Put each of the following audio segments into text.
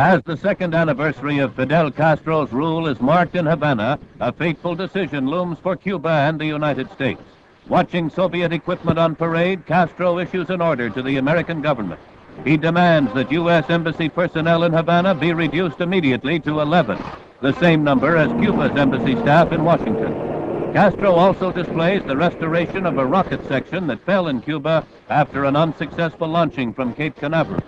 As the second anniversary of Fidel Castro's rule is marked in Havana, a fateful decision looms for Cuba and the United States. Watching Soviet equipment on parade, Castro issues an order to the American government. He demands that U.S. embassy personnel in Havana be reduced immediately to 11, the same number as Cuba's embassy staff in Washington. Castro also displays the restoration of a rocket section that fell in Cuba after an unsuccessful launching from Cape Canaveral.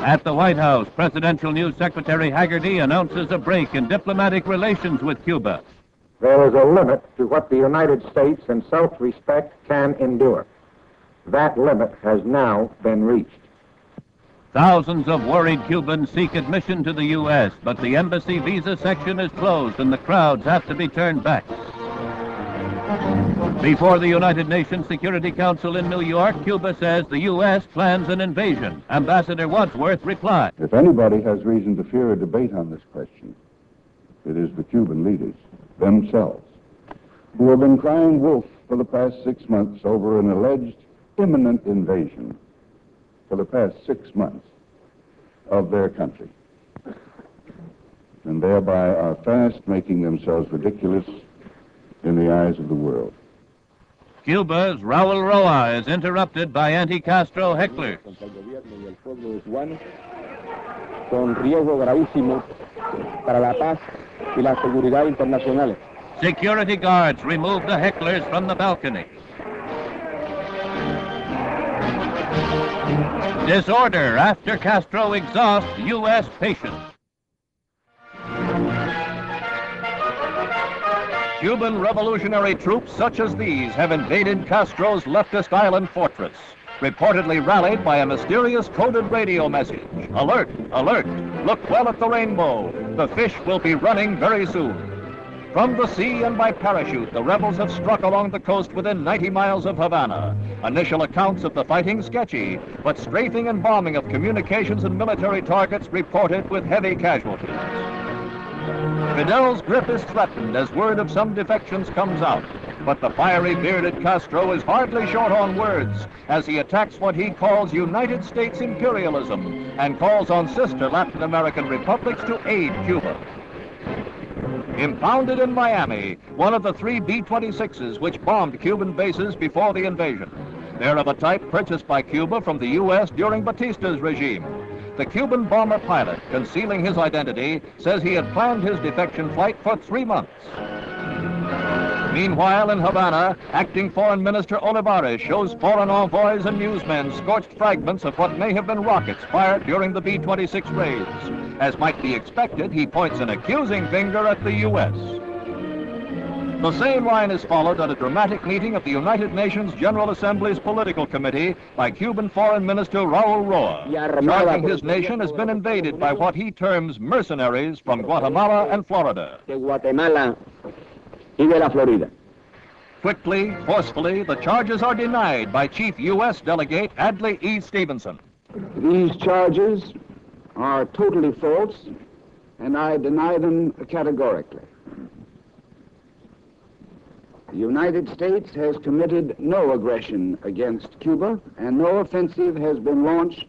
At the White House, Presidential News Secretary Haggerty announces a break in diplomatic relations with Cuba. There is a limit to what the United States in self-respect can endure. That limit has now been reached. Thousands of worried Cubans seek admission to the U.S., but the embassy visa section is closed and the crowds have to be turned back. Before the United Nations Security Council in New York, Cuba says the U.S. plans an invasion. Ambassador Wadsworth replied. If anybody has reason to fear a debate on this question, it is the Cuban leaders themselves, who have been crying wolf for the past 6 months over an alleged imminent invasion for the past 6 months of their country, and thereby are fast making themselves ridiculous in the eyes of the world. Cuba's Raul Roa is interrupted by anti-Castro hecklers. Con riesgo gravísimo para la paz y la seguridad internacionales. Security guards remove the hecklers from the balcony. Disorder after Castro exhausts U.S. patience. Cuban revolutionary troops such as these have invaded Castro's leftist island fortress, reportedly rallied by a mysterious coded radio message. Alert, alert, look well at the rainbow. The fish will be running very soon. From the sea and by parachute, the rebels have struck along the coast within 90 miles of Havana. Initial accounts of the fighting sketchy, but strafing and bombing of communications and military targets reported with heavy casualties. Fidel's grip is threatened as word of some defections comes out. But the fiery bearded Castro is hardly short on words as he attacks what he calls United States imperialism and calls on sister Latin American republics to aid Cuba. Impounded in Miami, one of the 3 B-26s which bombed Cuban bases before the invasion. They're of a type purchased by Cuba from the U.S. during Batista's regime. The Cuban bomber pilot, concealing his identity, says he had planned his defection flight for 3 months. Meanwhile, in Havana, acting Foreign Minister Olivares shows foreign envoys and newsmen scorched fragments of what may have been rockets fired during the B-26 raids. As might be expected, he points an accusing finger at the U.S. The same line is followed at a dramatic meeting of the United Nations General Assembly's Political Committee by Cuban Foreign Minister Raul Roa, charging his nation has been invaded by what he terms mercenaries from Guatemala and Florida. Quickly, forcefully, the charges are denied by Chief U.S. Delegate Adlai E. Stevenson. These charges are totally false, and I deny them categorically. The United States has committed no aggression against Cuba, and no offensive has been launched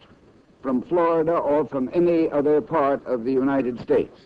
from Florida or from any other part of the United States.